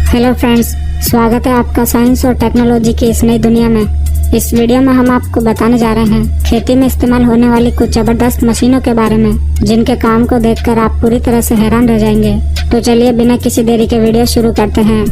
Hello friends, स्वागत है आपका साइंस और टेक्नोलॉजी की इस नई दुनिया में। इस वीडियो में हम आपको बताने जा रहे हैं खेती में इस्तेमाल होने वाली कुछ जबरदस्त मशीनों के बारे में, जिनके काम को देखकर आप पूरी तरह से हैरान रह जाएंगे। तो चलिए बिना किसी देरी के वीडियो शुरू करते हैं।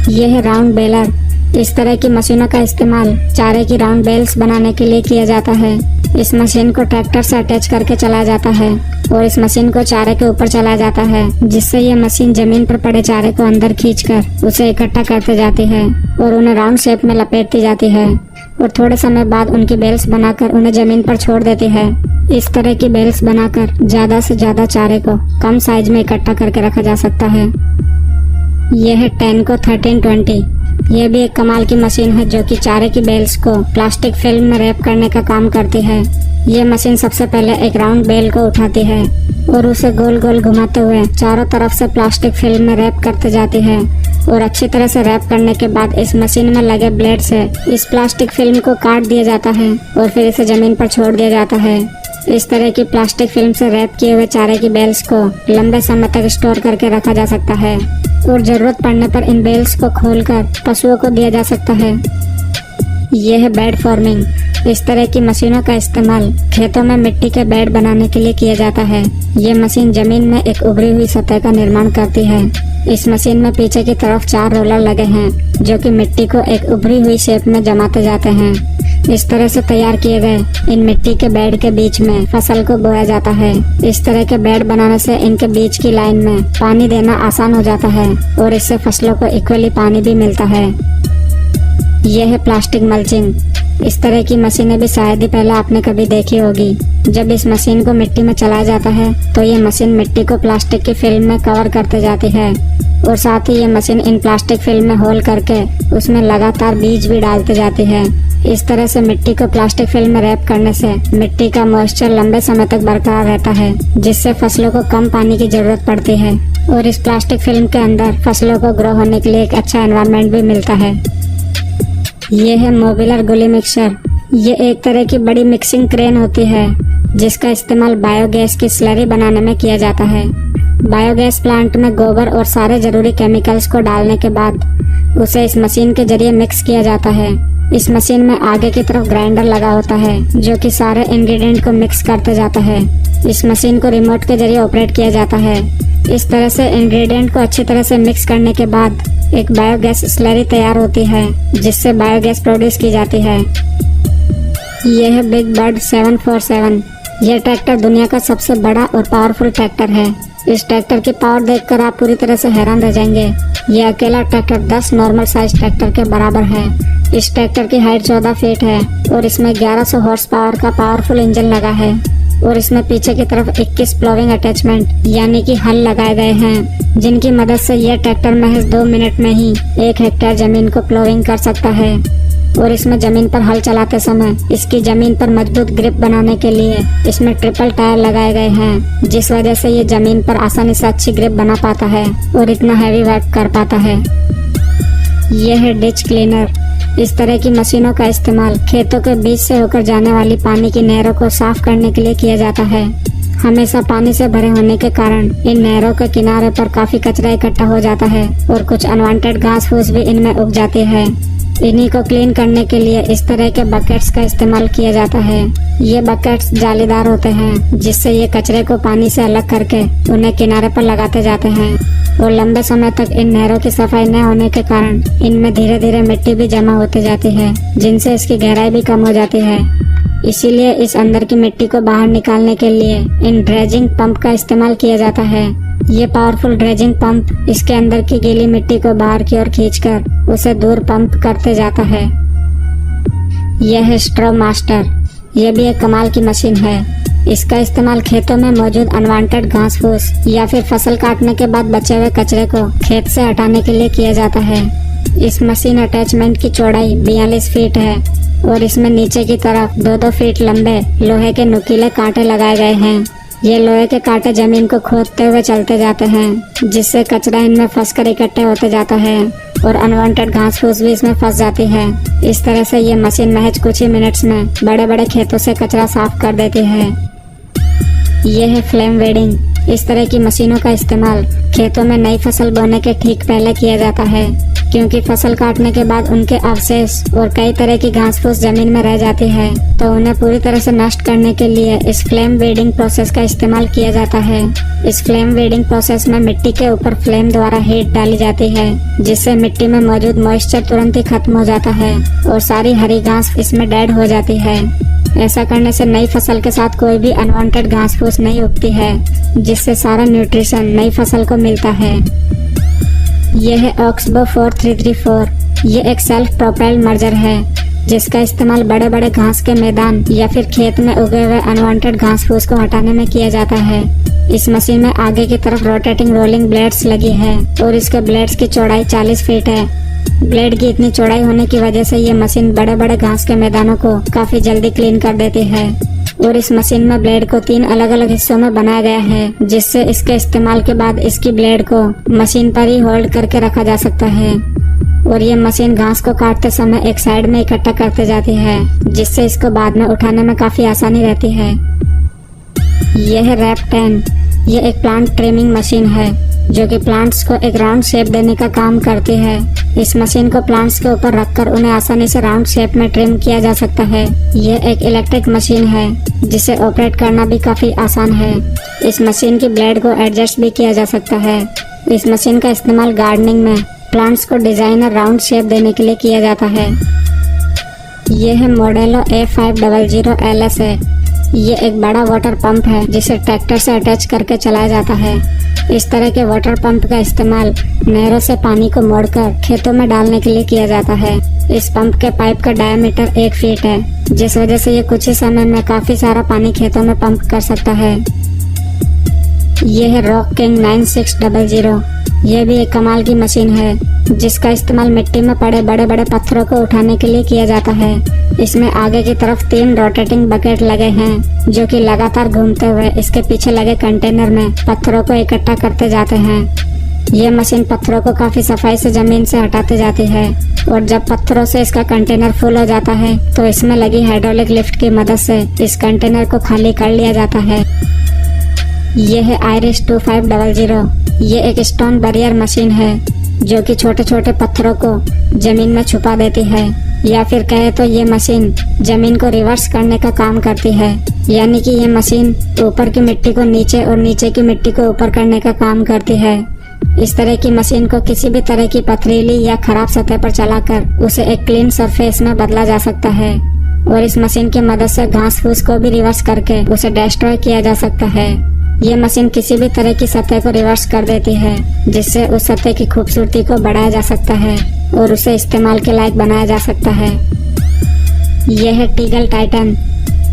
यह है राउंड बेलर। इस तरह की मशीनों का इस्तेमाल चारे की राउंड बेल्स बनाने के लिए किया जाता है। इस मशीन को ट्रैक्टर से अटैच करके चलाया जाता है और इस मशीन को चारे के ऊपर चलाया जाता है, जिससे ये मशीन जमीन पर पड़े चारे को अंदर खींचकर उसे इकट्ठा करते जाती है और उन्हें राउंड शेप में लपेटती जाती है और थोड़े समय बाद उनकी बेल्स बनाकर उन्हें जमीन पर छोड़ देती है। इस तरह की बेल्स बनाकर ज्यादा से ज्यादा चारे को कम साइज में इकट्ठा करके रखा जा सकता है। यह है टेनको 1320। यह भी एक कमाल की मशीन है जो कि चारे की बेल्स को प्लास्टिक फिल्म में रैप करने का काम करती है। यह मशीन सबसे पहले एक राउंड बेल को उठाती है और उसे गोल गोल घुमाते हुए चारों तरफ से प्लास्टिक फिल्म में रैप करते जाती है और अच्छी तरह से रैप करने के बाद इस मशीन में लगे ब्लेड से इस प्लास्टिक फिल्म को काट दिया जाता है और फिर इसे जमीन पर छोड़ दिया जाता है। इस तरह की प्लास्टिक फिल्म से रैप किए हुए चारे की बेल्स को लंबे समय तक स्टोर करके रखा जा सकता है और जरूरत पड़ने पर इन बेल्स को खोलकर पशुओं को दिया जा सकता है। यह है बेड फॉर्मिंग। इस तरह की मशीनों का इस्तेमाल खेतों में मिट्टी के बेड बनाने के लिए किया जाता है। ये मशीन जमीन में एक उभरी हुई सतह का निर्माण करती है। इस मशीन में पीछे की तरफ 4 रोलर लगे हैं जो कि मिट्टी को एक उभरी हुई शेप में जमाते जाते हैं। इस तरह से तैयार किए गए इन मिट्टी के बेड के बीच में फसल को बोया जाता है। इस तरह के बेड बनाने से इनके बीच की लाइन में पानी देना आसान हो जाता है और इससे फसलों को इक्वली पानी भी मिलता है। यह है प्लास्टिक मल्चिंग। इस तरह की मशीनें भी शायद ही पहले आपने कभी देखी होगी। जब इस मशीन को मिट्टी में चलाया जाता है तो ये मशीन मिट्टी को प्लास्टिक की फिल्म में कवर करते जाती है और साथ ही ये मशीन इन प्लास्टिक फिल्म में होल करके उसमें लगातार बीज भी डालते जाती है। इस तरह से मिट्टी को प्लास्टिक फिल्म में रैप करने से मिट्टी का मॉइस्चर लंबे समय तक बरकरार रहता है, जिससे फसलों को कम पानी की जरूरत पड़ती है और इस प्लास्टिक फिल्म के अंदर फसलों को ग्रो होने के लिए एक अच्छा एनवायरनमेंट भी मिलता है। ये है मोबिलर गुली मिक्सर। ये एक तरह की बड़ी मिक्सिंग क्रेन होती है जिसका इस्तेमाल बायोगैस की स्लरी बनाने में किया जाता है। बायोगैस प्लांट में गोबर और सारे जरूरी केमिकल्स को डालने के बाद उसे इस मशीन के जरिए मिक्स किया जाता है। इस मशीन में आगे की तरफ ग्राइंडर लगा होता है जो कि सारे इंग्रेडिएंट को मिक्स करते जाता है। इस मशीन को रिमोट के जरिए ऑपरेट किया जाता है। इस तरह से इंग्रेडिएंट को अच्छी तरह से मिक्स करने के बाद एक बायोगैस स्लरी तैयार होती है जिससे बायोगैस प्रोड्यूस की जाती है। यह है बिग बर्ड 747। यह ट्रैक्टर दुनिया का सबसे बड़ा और पावरफुल ट्रैक्टर है। इस ट्रैक्टर की पावर देखकर आप पूरी तरह से हैरान रह जाएंगे। यह अकेला ट्रैक्टर 10 नॉर्मल साइज ट्रैक्टर के बराबर है। इस ट्रैक्टर की हाइट 14 फीट है और इसमें 1100 हॉर्स पावर का पावरफुल इंजन लगा है और इसमें पीछे की तरफ 21 प्लोविंग अटैचमेंट यानी कि हल लगाए गए हैं, जिनकी मदद से यह ट्रैक्टर महज 2 मिनट में ही 1 हेक्टेयर जमीन को प्लोविंग कर सकता है। और इसमें जमीन पर हल चलाते समय इसकी जमीन पर मजबूत ग्रिप बनाने के लिए इसमें ट्रिपल टायर लगाए गए हैं, जिस वजह से ये जमीन पर आसानी से अच्छी ग्रिप बना पाता है और इतना हैवी वर्क कर पाता है। यह है डिच क्लीनर। इस तरह की मशीनों का इस्तेमाल खेतों के बीच से होकर जाने वाली पानी की नहरों को साफ करने के लिए किया जाता है। हमेशा पानी से भरे होने के कारण इन नहरों के किनारे पर काफी कचरा इकट्ठा हो जाता है और कुछ अनवांटेड घास फूस भी इनमें उग जाती है। इन्हीं को क्लीन करने के लिए इस तरह के बकेट्स का इस्तेमाल किया जाता है। ये बकेट्स जालीदार होते हैं जिससे ये कचरे को पानी से अलग करके उन्हें किनारे पर लगाते जाते हैं और लंबे समय तक इन नहरों की सफाई न होने के कारण इनमें धीरे धीरे मिट्टी भी जमा होती जाती है, जिनसे इसकी गहराई भी कम हो जाती है। इसीलिए इस अंदर की मिट्टी को बाहर निकालने के लिए इन ड्रेजिंग पंप का इस्तेमाल किया जाता है। ये पावरफुल ड्रेजिंग पंप इसके अंदर की गीली मिट्टी को बाहर की ओर खींचकर उसे दूर पंप करते जाता है। यह है स्ट्रॉ मास्टर। यह भी एक कमाल की मशीन है। इसका इस्तेमाल खेतों में मौजूद अनवांटेड घास फूस या फिर फसल काटने के बाद बचे हुए कचरे को खेत से हटाने के लिए किया जाता है। इस मशीन अटैचमेंट की चौड़ाई 42 फीट है और इसमें नीचे की तरफ 2-2 फीट लंबे लोहे के नुकीले कांटे लगाए गए हैं। ये लोहे के कांटे जमीन को खोदते हुए चलते जाते हैं, जिससे कचरा इनमें फंसकर इकट्ठे होते जाता है और अनवांटेड घास फूस भी इसमें फंस जाती है। इस तरह से ये मशीन महज कुछ ही मिनट्स में बड़े बड़े खेतों से कचरा साफ कर देती है। यह है फ्लेम वेडिंग। इस तरह की मशीनों का इस्तेमाल खेतों में नई फसल बोने के ठीक पहले किया जाता है, क्योंकि फसल काटने के बाद उनके अवशेष और कई तरह की घास फूस जमीन में रह जाती है, तो उन्हें पूरी तरह से नष्ट करने के लिए इस फ्लेम वीडिंग प्रोसेस का इस्तेमाल किया जाता है। इस फ्लेम वीडिंग प्रोसेस में मिट्टी के ऊपर फ्लेम द्वारा हीट डाली जाती है, जिससे मिट्टी में मौजूद मॉइस्चर तुरंत ही खत्म हो जाता है और सारी हरी घास इसमें डेड हो जाती है। ऐसा करने से नई फसल के साथ कोई भी अनवांटेड घास फूस नहीं उगती है, जिससे सारा न्यूट्रिशन नई फसल को मिलता है। यह है ऑक्सबो 4334। ये एक सेल्फ प्रोपेल्ड मर्जर है, जिसका इस्तेमाल बड़े बड़े घास के मैदान या फिर खेत में उगे हुए अनवांटेड घास फूस को हटाने में किया जाता है। इस मशीन में आगे की तरफ रोटेटिंग रोलिंग ब्लेड्स लगी है और इसके ब्लेड्स की चौड़ाई 40 फीट है। ब्लेड की इतनी चौड़ाई होने की वजह से ये मशीन बड़े बड़े घास के मैदानों को काफी जल्दी क्लीन कर देती है। और इस मशीन में ब्लेड को 3 अलग अलग हिस्सों में बनाया गया है, जिससे इसके इस्तेमाल के बाद इसकी ब्लेड को मशीन पर ही होल्ड करके रखा जा सकता है। और ये मशीन घास को काटते समय एक साइड में इकट्ठा करते जाती है, जिससे इसको बाद में उठाने में काफी आसानी रहती है। यह है रैप 10। ये एक प्लांट ट्रिमिंग मशीन है, जो कि प्लांट्स को एक राउंड शेप देने का काम करती है। इस मशीन को प्लांट्स के ऊपर रखकर उन्हें आसानी से राउंड शेप में ट्रिम किया जा सकता है। यह एक इलेक्ट्रिक मशीन है, जिसे ऑपरेट करना भी काफी आसान है। इस मशीन की ब्लेड को एडजस्ट भी किया जा सकता है। इस मशीन का इस्तेमाल गार्डनिंग में प्लांट्स को डिजाइन और राउंड शेप देने के लिए किया जाता है। यह है मॉडेलो A500 LS है। ये एक बड़ा वाटर पंप है, जिसे ट्रैक्टर से अटैच करके चलाया जाता है। इस तरह के वाटर पंप का इस्तेमाल नहरों से पानी को मोड़कर खेतों में डालने के लिए किया जाता है। इस पंप के पाइप का डायमीटर 1 फीट है, जिस वजह से ये कुछ ही समय में काफी सारा पानी खेतों में पंप कर सकता है। यह है रॉक किंग 9600। यह भी एक कमाल की मशीन है, जिसका इस्तेमाल मिट्टी में पड़े बड़े बड़े पत्थरों को उठाने के लिए किया जाता है। इसमें आगे की तरफ 3 रोटेटिंग बकेट लगे हैं, जो कि लगातार घूमते हुए इसके पीछे लगे कंटेनर में पत्थरों को इकट्ठा करते जाते हैं। यह मशीन पत्थरों को काफी सफाई से जमीन से हटाते जाती है, और जब पत्थरों से इसका कंटेनर फुल हो जाता है, तो इसमें लगी हाइड्रोलिक लिफ्ट की मदद से इस कंटेनर को खाली कर लिया जाता है। यह है आयरिश 2500। ये एक स्टोन बैरियर मशीन है, जो कि छोटे छोटे पत्थरों को जमीन में छुपा देती है, या फिर कहे तो ये मशीन जमीन को रिवर्स करने का काम करती है। यानी कि ये मशीन ऊपर की मिट्टी को नीचे और नीचे की मिट्टी को ऊपर करने का काम करती है। इस तरह की मशीन को किसी भी तरह की पथरीली या खराब सतह पर चलाकर उसे एक क्लीन सरफेस में बदला जा सकता है, और इस मशीन की मदद से घास फूस को भी रिवर्स करके उसे डिस्ट्रॉय किया जा सकता है। ये मशीन किसी भी तरह की सतह को रिवर्स कर देती है, जिससे उस सतह की खूबसूरती को बढ़ाया जा सकता है और उसे इस्तेमाल के लायक बनाया जा सकता है। यह है टीगल टाइटन।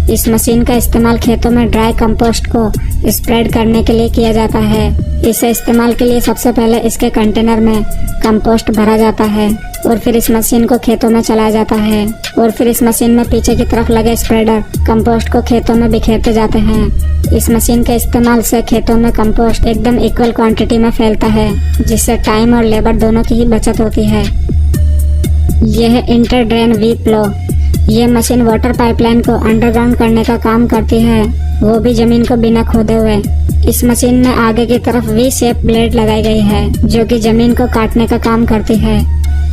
इस मशीन का इस्तेमाल खेतों में ड्राई कंपोस्ट को स्प्रेड करने के लिए किया जाता है। इसे इस्तेमाल के लिए सबसे पहले इसके कंटेनर में कंपोस्ट भरा जाता है, और फिर इस मशीन को खेतों में चलाया जाता है, और फिर इस मशीन में पीछे की तरफ लगे स्प्रेडर कंपोस्ट को खेतों में बिखेरते जाते हैं। इस मशीन के इस्तेमाल से खेतों में कंपोस्ट एकदम इक्वल क्वांटिटी में फैलता है, जिससे टाइम और लेबर दोनों की ही बचत होती है। यह है इंटर ड्रेन वी प्लो। ये मशीन वाटर पाइपलाइन को अंडरग्राउंड करने का काम करती है, वो भी जमीन को बिना खोदे हुए। इस मशीन में आगे की तरफ वी शेप ब्लेड लगाई गई है, जो कि जमीन को काटने का काम करती है।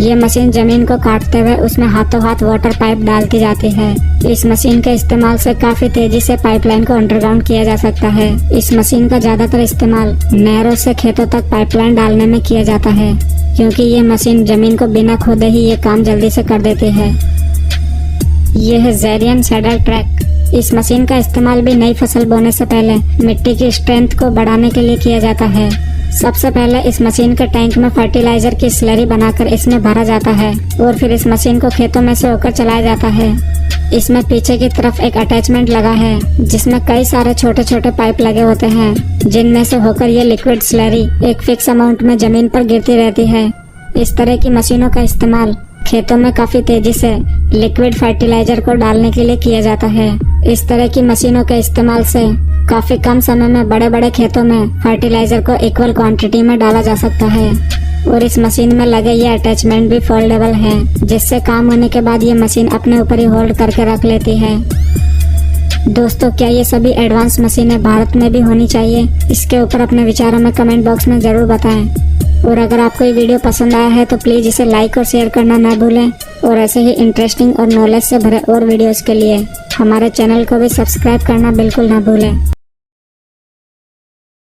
ये मशीन जमीन को काटते हुए उसमें हाथों हाथ वाटर पाइप डालती जाती है। इस मशीन के इस्तेमाल से काफी तेजी से पाइपलाइन को अंडरग्राउंड किया जा सकता है। इस मशीन का ज्यादातर इस्तेमाल नहरों से खेतों तक पाइपलाइन डालने में किया जाता है, क्योंकि ये मशीन जमीन को बिना खोदे ही ये काम जल्दी से कर देती है। यह है ज़ेरियन सैडल ट्रैक। इस मशीन का इस्तेमाल भी नई फसल बोने से पहले मिट्टी की स्ट्रेंथ को बढ़ाने के लिए किया जाता है। सबसे पहले इस मशीन के टैंक में फर्टिलाइजर की स्लरी बनाकर इसमें भरा जाता है, और फिर इस मशीन को खेतों में से होकर चलाया जाता है। इसमें पीछे की तरफ एक अटैचमेंट लगा है, जिसमें कई सारे छोटे छोटे पाइप लगे होते हैं, जिनमें से होकर ये लिक्विड स्लरी एक फिक्स अमाउंट में जमीन पर गिरती रहती है। इस तरह की मशीनों का इस्तेमाल खेतों में काफी तेजी से लिक्विड फर्टिलाइजर को डालने के लिए किया जाता है। इस तरह की मशीनों के इस्तेमाल से काफी कम समय में बड़े बड़े खेतों में फर्टिलाइजर को इक्वल क्वांटिटी में डाला जा सकता है, और इस मशीन में लगे ये अटैचमेंट भी फोल्डेबल है, जिससे काम होने के बाद ये मशीन अपने ऊपर ही होल्ड करके रख लेती है। दोस्तों, क्या ये सभी एडवांस मशीनें भारत में भी होनी चाहिए? इसके ऊपर अपने विचारों में कमेंट बॉक्स में ज़रूर बताएं। और अगर आपको ये वीडियो पसंद आया है तो प्लीज़ इसे लाइक और शेयर करना ना भूलें। और ऐसे ही इंटरेस्टिंग और नॉलेज से भरे और वीडियोस के लिए हमारे चैनल को भी सब्सक्राइब करना बिल्कुल ना भूलें।